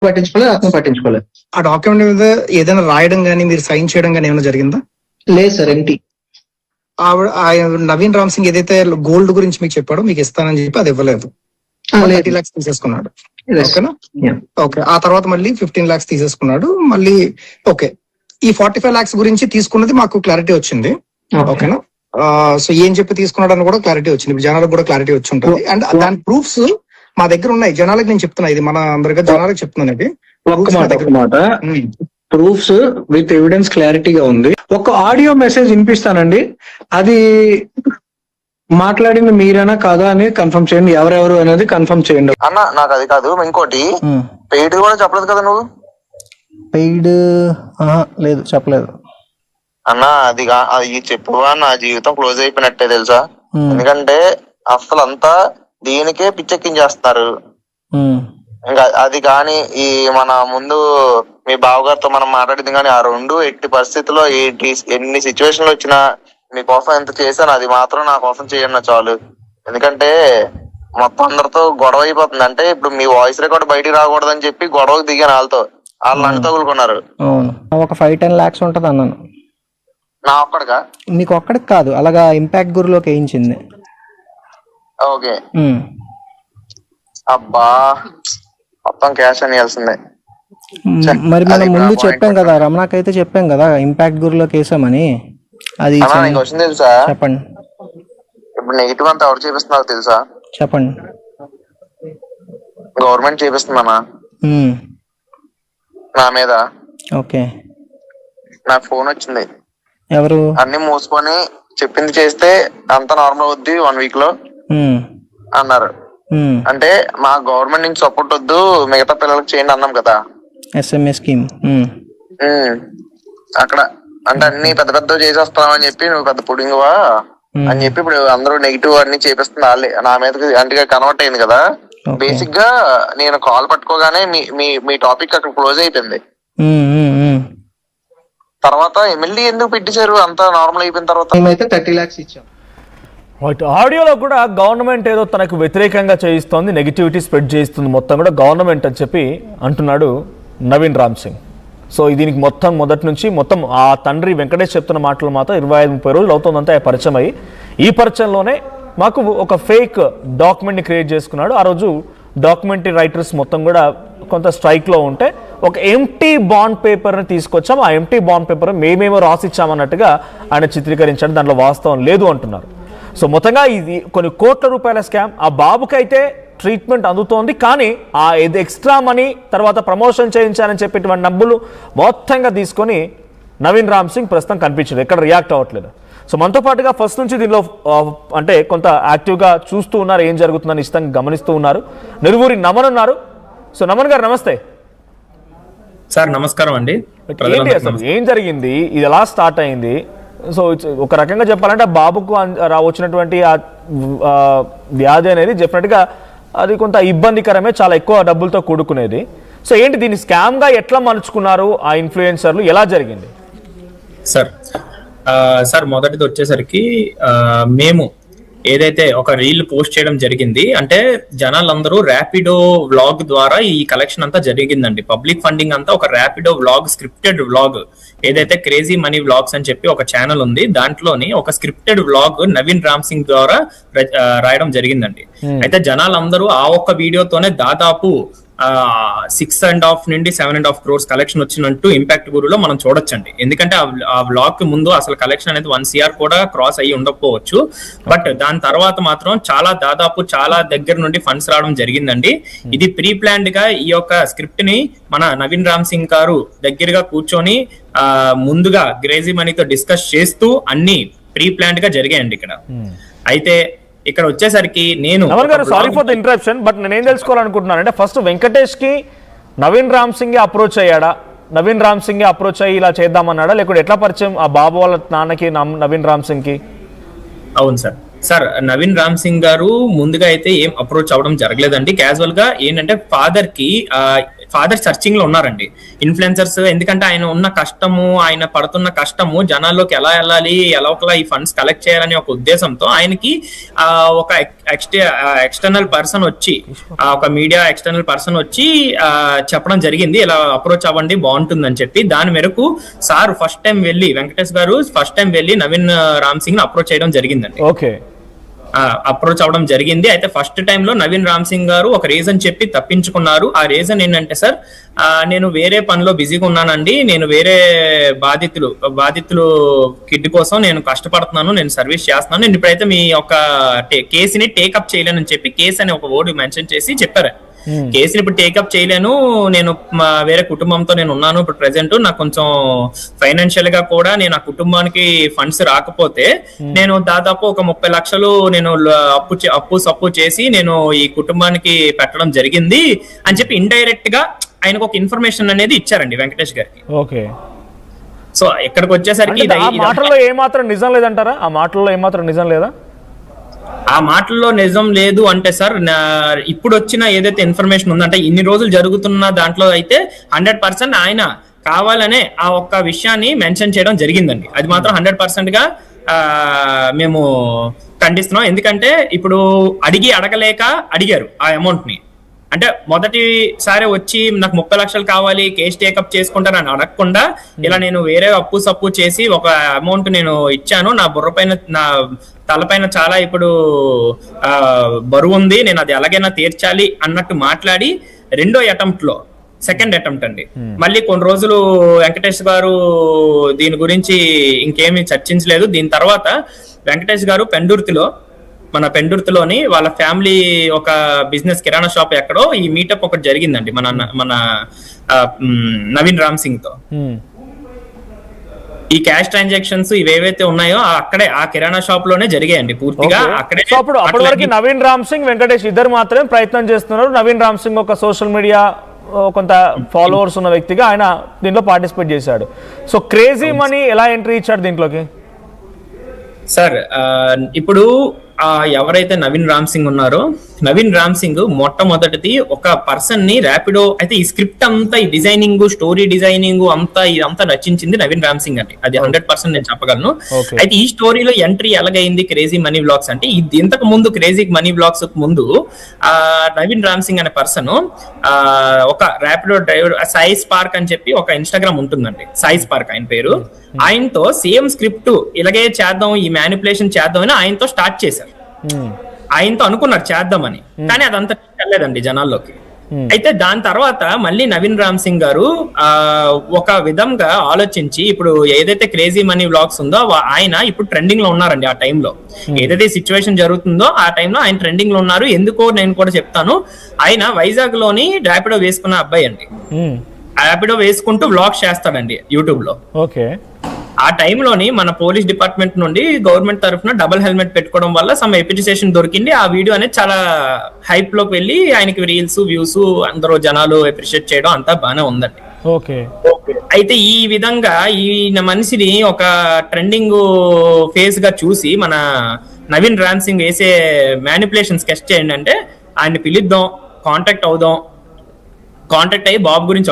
పట్టించుకోలేదు, అతను పట్టించుకోలేదు. ఆ డాక్యుమెంట్ మీద ఏదైనా రాయడం గానీ మీరు సైన్ చేయడం గానీ ఏమైనా జరిగిందా? లేదు సార్, ఎంటీ. నవీన్ రామ్ సింగ్ ఏదైతే గోల్డ్ గురించి మీకు చెప్పాడో మీకు ఇస్తానని చెప్పి అది ఇవ్వలేదు, 30 lakhs తీసేసుకున్నాడు. ఓకేనా? ఓకే. ఆ తర్వాత మళ్ళీ 15 lakhs తీసేసుకున్నాడు మళ్ళీ. ఓకే, ఈ 45 lakhs గురించి తీసుకున్నది మాకు క్లారిటీ వచ్చింది. ఓకేనా? సో ఏం చెప్పి తీసుకున్నాడు అని కూడా క్లారిటీ వచ్చింది, జనాలకు కూడా క్లారిటీ వచ్చి ఉంటుంది. అండ్ దాని ప్రూఫ్స్ మా దగ్గర ఉన్నాయి. జనాలకు నేను చెప్తున్నా, ఇది మన అందరికీ జనాలకు చెప్తున్నాను. ఇది ఒక్క మాట ప్రూఫ్స్ విత్ ఎవిడెన్స్ క్లారిటీగా ఉంది. ఒక ఆడియో మెసేజ్ వినిపిస్తానండి, అది మాట్లాడింది మీరేనా కాదా అని కన్ఫర్మ్ చేయండి. ఎవరెవరు అనేది కన్ఫర్మ్ చేయండి అన్న. నాకు అది కాదు, ఇంకోటి పెయిడ్ కూడా చెప్పలేదు కదా నువ్వు? పెయిడ్ లేదు, చెప్పలేదు అన్న. అది చెప్పువా, నా జీవితం క్లోజ్ అయిపోయినట్టే తెలుసా. ఎందుకంటే అసలు అంతా దీనికే పిచ్చెక్కించేస్తున్నారు. ఇంకా అది కానీ ఈ మన ముందు మీ బావగారితో మనం మాట్లాడింది కానీ ఆ రెండు ఎట్టి పరిస్థితుల్లో ఎన్ని సిచ్యువేషన్లు వచ్చినా మీకోసం ఎంత చేశాను అది మాత్రం నా కోసం చేయండి చాలు. ఎందుకంటే మొత్తం అందరితో గొడవ అయిపోతుంది. అంటే ఇప్పుడు మీ వాయిస్ రికార్డ్ బయటికి రాకూడదని చెప్పి గొడవకు దిగాను వాళ్ళతో. వాళ్ళు నన్ను తగులుకున్నారు. ఒక 5-10 lakhs ఉంటది అన్నాను. నా ఒక్కడికా? మీకు ఒక్కడికి కాదు, అలాగా ఇంపాక్ట్ గురిలోకి వేయించింది. ఓకే. అబ్బా, మొత్తం క్యాష్ అని ఇవ్వాల్సిందే. మరి మనం ముందు చెప్పాం కదా, రమణాకైతే చెప్పాం కదా ఇంపాక్ట్ గురిలోకి వేసామని. అది క్వశ్చన్ తెలుసా? చెప్పండి. ఇప్పుడు నెగిటివ్ అంతా ఎవరు చూపిస్తున్నారు తెలుసా? చెప్పండి. గవర్నమెంట్ చూపిస్తుందన్నా నా మీద. ఓకే. నాకు ఫోన్ వచ్చింది, ఎవరు అన్ని మూసుకొని చెప్పింది చేస్తే అంత నార్మల్ అవుద్ది 1 week లో అన్నారు. అంటే మా గవర్నమెంట్ నుంచి సపోర్ట్ వద్దు, మిగతా పిల్లలకి చేయండి అన్నాం కదా, SMS స్కీమ్. అక్కడ అంటే అన్ని పెద్ద పెద్ద చేసేస్తున్నాం అని చెప్పి నువ్వు పెద్ద పుడింగువా అని చెప్పి ఇప్పుడు అందరూ నెగిటివ్ అన్ని చేపిస్తుంది వాళ్ళే నా మీదకి. అంటే కన్వర్ట్ అయింది కదా. బేసిక్ గా నేను కాల్ పట్టుకోగానే మీ టాపిక్ అక్కడ క్లోజ్ అయిపోయింది. తర్వాత మళ్ళీ ఎందుకు పెట్టేశారు అంతా నార్మల్ అయిపోయిన తర్వాత? మేమైతే 30 lakhs ఇచ్చాం. ఆడియోలో కూడా గవర్నమెంట్ ఏదో తనకు వ్యతిరేకంగా చేయిస్తోంది, నెగిటివిటీ స్ప్రెడ్ చేయిస్తుంది మొత్తం కూడా గవర్నమెంట్ అని చెప్పి అంటున్నాడు నవీన్ రామ్ సింగ్. సో దీనికి మొత్తం మొదటి నుంచి మొత్తం ఆ తండ్రి వెంకటేష్ చెప్తున్న మాటలు మాత్రం 25-30 రోజులు అవుతుందంతా పరిచయం అయ్యి, ఈ పరిచయంలోనే మాకు ఒక ఫేక్ డాక్యుమెంట్ని క్రియేట్ చేసుకున్నాడు. ఆ రోజు డాక్యుమెంటరీ రైటర్స్ మొత్తం కూడా కొంత స్ట్రైక్లో ఉంటే ఒక ఎంటీ బాండ్ పేపర్ని తీసుకొచ్చాం, ఆ ఎంటీ బాండ్ పేపర్ మేమేమో రాసిచ్చామన్నట్టుగా ఆయన చిత్రీకరించాడు. దాంట్లో వాస్తవం లేదు అంటున్నారు. సో మొత్తంగా ఇది కొన్ని కోట్ల రూపాయల స్కామ్. ఆ బాబుకైతే ట్రీట్మెంట్ అందుతోంది, కానీ ఆ ఇది ఎక్స్ట్రా మనీ తర్వాత ప్రమోషన్ చేయించాలని చెప్పేటువంటి డబ్బులు మొత్తంగా తీసుకొని నవీన్ రామ్ సింగ్ ప్రస్తుతం కనిపించలేదు, ఎక్కడ రియాక్ట్ అవ్వట్లేదు. సో మనతో పాటుగా ఫస్ట్ నుంచి దీనిలో అంటే కొంత యాక్టివ్గా చూస్తూ ఉన్నారు, ఏం జరుగుతుందని ఇష్టంగా గమనిస్తూ ఉన్నారు నిరువూరి నమన్ ఉన్నారు. సో నమన్ గారు నమస్తే. సార్ నమస్కారం అండి. ఏంటి అసలు ఏం జరిగింది, ఇది ఎలా స్టార్ట్ అయింది? సో ఒక రకంగా చెప్పాలంటే ఆ బాబుకు వచ్చినటువంటి వ్యాధి అనేది డెఫినెట్గా అది కొంత ఇబ్బందికరమే, చాలా ఎక్కువ డబ్బులతో కూడుకునేది. సో ఏంటి దీన్ని స్కామ్గా ఎట్లా మలుచుకున్నారు ఆ ఇన్ఫ్లుయెన్సర్లు, ఎలా జరిగింది? సార్ మొదటిది వచ్చేసరికి మేము ఏదైతే ఒక రీల్ పోస్ట్ చేయడం జరిగింది, అంటే జనాలందరూ ర్యాపిడో వ్లాగ్ ద్వారా ఈ కలెక్షన్ అంతా జరిగిందండి. పబ్లిక్ ఫండింగ్ అంతా ఒక ర్యాపిడో వ్లాగ్, స్క్రిప్టెడ్ వ్లాగ్ ఏదైతే క్రేజీ మనీ వ్లాగ్స్ అని చెప్పి ఒక ఛానల్ ఉంది, దాంట్లోని ఒక స్క్రిప్టెడ్ వ్లాగ్ నవీన్ రామ్ సింగ్ ద్వారా రాయడం జరిగిందండి. అయితే జనాలందరూ ఆ ఒక్క వీడియోతోనే దాదాపు 6.5 నుండి 7.5 crores కలెక్షన్ వచ్చినట్టు ఇంపాక్ట్ గురులో మనం చూడొచ్చండి. ఎందుకంటే ఆ వ్లాగ్ కి ముందు అసలు కలెక్షన్ అనేది 1 CR కూడా క్రాస్ అయ్యి ఉండకపోవచ్చు, బట్ దాని తర్వాత మాత్రం దాదాపు చాలా దగ్గర నుండి ఫండ్స్ రావడం జరిగిందండి. ఇది ప్రీ ప్లాన్డ్ గా ఈ యొక్క స్క్రిప్ట్ ని మన నవీన్ రామ్ సింగ్ గారు దగ్గరగా కూర్చొని ముందుగా క్రేజీ మనీతో డిస్కస్ చేస్తూ అన్ని ప్రీ ప్లాన్డ్ గా జరిగాయండి ఇక్కడ. అయితే ఇక్కడ వచ్చేసరికి నేను sorry for the interruption, but నేను ఏం తెలుసుకోవాలనుకుంటున్నాను అంటే ఫస్ట్ వెంకటేష్ కి నవీన్ రామ్ సింగ్ అప్రోచ్ అయ్యాడా, నవీన్ రామ్ సింగ్ అప్రోచ్ అయ్యి ఇలా చేద్దామన్నాడా, లేకపోతే ఎట్లా పరిచయం ఆ బాబు వాళ్ళ నాన్నకి నవీన్ రామ్ సింగ్ కి? అవును సార్ నవీన్ రామ్ సింగ్ గారు ముందుగా అయితే ఏం అప్రోచ్ అవ్వడం జరగలేదండి. క్యాజువల్ గా ఏంటంటే ఫాదర్ కి ఫాదర్ సర్చింగ్ లో ఉన్నారండి. ఇన్ఫ్లుయెన్సర్స్, ఎందుకంటే ఆయన ఉన్న కష్టము, ఆయన పడుతున్న కష్టము జనాల్లోకి ఎలా వెళ్ళాలి, ఎలా ఒకలా ఈ ఫండ్స్ కలెక్ట్ చేయాలనే ఒక ఉద్దేశంతో ఆయనకి ఒక ఎక్స్టర్నల్ పర్సన్ వచ్చి, ఒక మీడియా ఎక్స్టర్నల్ పర్సన్ వచ్చి చెప్పడం జరిగింది, ఇలా అప్రోచ్ అవ్వండి బాగుంటుందని చెప్పి. దాని మేరకు సార్ ఫస్ట్ టైం వెళ్ళి, వెంకటేష్ గారు ఫస్ట్ టైం వెళ్ళి నవీన్ రామ్ సింగ్ ని అప్రోచ్ చేయడం జరిగిందండి. ఓకే, అప్రోచ్ అవడం జరిగింది. అయితే ఫస్ట్ టైం లో నవీన్ రామ్ సింగ్ గారు ఒక రీజన్ చెప్పి తప్పించుకున్నారు. ఆ రీజన్ ఏంటంటే, సార్ నేను వేరే పనిలో బిజీగా ఉన్నానండి, నేను వేరే బాధితులు కిడ్ కోసం నేను కష్టపడుతున్నాను, నేను సర్వీస్ చేస్తున్నాను, నేను ఇప్పుడైతే మీ యొక్క కేసుని టేకప్ చేయలేనని చెప్పి కేసు అనే ఒక వర్డ్ మెన్షన్ చేసి చెప్పారు. కేసుని ఇప్పుడు టేకప్ చేయలేను, నేను వేరే కుటుంబంతో నేను ఉన్నాను ఇప్పుడు ప్రెసెంట్, నాకు కొంచెం ఫైనాన్షియల్ గా కూడా నేను ఆ కుటుంబానికి ఫండ్స్ రాకపోతే నేను దాదాపు ఒక 30 లక్షలు నేను అప్పు చేసి నేను ఈ కుటుంబానికి పెట్టడం జరిగింది అని చెప్పి ఇండైరెక్ట్ గా ఆయనకు ఒక ఇన్ఫర్మేషన్ అనేది ఇచ్చారండి వెంకటేష్ గారికి. ఓకే, సో ఇక్కడికి వచ్చేసరికి ఆ మాటల్లో ఏమాత్రం నిజం లేదంటారా? ఆ మాటల్లో ఏమాత్రం నిజం లేదా? ఆ మాటల్లో నిజం లేదు అంటే సార్, ఇప్పుడు వచ్చిన ఏదైతే ఇన్ఫర్మేషన్ ఉందంటే ఇన్ని రోజులు జరుగుతున్న దాంట్లో అయితే 100% ఆయన కావాలనే ఆ ఒక్క విషయాన్ని మెన్షన్ చేయడం జరిగిందండి. అది మాత్రం 100% గా మేము ఖండిస్తున్నాం. ఎందుకంటే ఇప్పుడు అడగలేక అడిగారు ఆ అమౌంట్ ని. అంటే మొదటిసారి వచ్చి నాకు 30 లక్షలు కావాలి, కేసు టేకప్ చేసుకుంటానని అడగకుండా ఇలా నేను వేరే సప్పు చేసి ఒక అమౌంట్ నేను ఇచ్చాను, నా బుర్ర పైన, నా తలపైన చాలా ఇప్పుడు బరువు ఉంది, నేను అది ఎలాగైనా తీర్చాలి అన్నట్టు మాట్లాడి సెకండ్ అటెంప్ట్ అండి, మళ్ళీ కొన్ని రోజులు వెంకటేష్ గారు దీని గురించి ఇంకేమీ చర్చించలేదు. దీని తర్వాత వెంకటేష్ గారు మన పెండుర్తిలోని వాళ్ళ ఫ్యామిలీ ఒక బిజినెస్ కిరాణా షాప్ ఎక్కడో ఈ మీటప్ ఒకటి జరిగిందండి మన నవీన్ రామ్ సింగ్ తో. ఈ క్యాష్ ట్రాన్సాక్షన్స్ ఇవేవైతే ఉన్నాయో అక్కడే ఆ కిరాణా షాప్ లోనే జరిగాయండి పూర్తిగా. అక్కడే అప్పటి వరకు నవీన్ రామ్ సింగ్, వెంకటేష్ ఇద్దరు మాత్రమే ప్రయత్నం చేస్తున్నారు. నవీన్ రామ్ సింగ్ ఒక సోషల్ మీడియా కొంత ఫాలోవర్స్ ఉన్న వ్యక్తిగా ఆయన దీంట్లో పార్టిసిపేట్ చేశాడు. సో క్రేజీ మనీ ఎలా ఎంట్రీ ఇచ్చాడు దీంట్లోకి? సార్ ఇప్పుడు ఎవరైతే నవీన్ రామ్ సింగ్ ఉన్నారో, నవీన్ రామ్ సింగ్ మొట్టమొదటిది ఒక పర్సన్ ని ర్యాపిడో, అయితే ఈ స్క్రిప్ట్ అంతా, ఈ డిజైనింగ్, స్టోరీ డిజైనింగ్ ఇదంతా రచించింది నవీన్ రామ్ సింగ్ అండి. అది 100% నేను చెప్పగలను. అయితే ఈ స్టోరీలో ఎంట్రీ ఎలాగైంది క్రేజీ మనీ బ్లాగ్స్ అంటే, ఇంతకు ముందు క్రేజీ మనీ బ్లాగ్స్ ముందు నవీన్ రామ్ సింగ్ అనే పర్సన్ ఒక ర్యాపిడో డ్రైవర్, సాయి స్పార్క్ అని చెప్పి ఒక ఇన్స్టాగ్రామ్ ఉంటుందండి, సాయి స్పార్క్ ఆయన పేరు. ఆయనతో సేమ్ స్క్రిప్ట్ ఇలాగే చేద్దాం, ఈ మ్యానిపులేషన్ చేద్దాం అని ఆయనతో స్టార్ట్ చేశారు. ఆయనతో అనుకున్నారు చేద్దామని, కానీ అదంతా వెళ్ళలేదండి జనాల్లోకి. అయితే దాని తర్వాత మళ్ళీ నవీన్ రామ్ సింగ్ గారు ఒక విధంగా ఆలోచించి, ఇప్పుడు ఏదైతే క్రేజీ మనీ వ్లాగ్స్ ఉందో ఆయన ఇప్పుడు ట్రెండింగ్ లో ఉన్నారండి. ఆ టైంలో ఏదైతే సిచ్యువేషన్ జరుగుతుందో ఆ టైంలో ఆయన ట్రెండింగ్ లో ఉన్నారు. ఎందుకో నేను కూడా చెప్తాను. ఆయన వైజాగ్ లోని ర్యాపిడో వేసుకున్న అబ్బాయి అండి. ర్యాపిడో వేసుకుంటూ వ్లాగ్స్ చేస్తాడండి యూట్యూబ్ లో. ఓకే, ఆ టైంలోని మన పోలీస్ డిపార్ట్మెంట్ నుండి గవర్నమెంట్ తరఫున డబుల్ హెల్మెట్ పెట్టుకోవడం వల్ల సమ్ అప్రిసియేషన్ దొరికింది. ఆ వీడియో అనేది చాలా హైప్ లోకి వెళ్ళి ఆయనకి రీల్స్, వ్యూస్, అందరూ జనాలు అప్రిషియేట్ చేయడం అంతా బాగానే ఉందండి. ఓకే, అయితే ఈ విధంగా ఈ మనిషిని ఒక ట్రెండింగ్ ఫేస్ గా చూసి మన నవీన్ రామ్ సింగ్ వేసే మ్యానిపులేషన్ స్కెచ్ చేయండి అంటే, ఆయన్ని పిలుద్దాం, కాంటాక్ట్ అయ్యి బాబు గురించి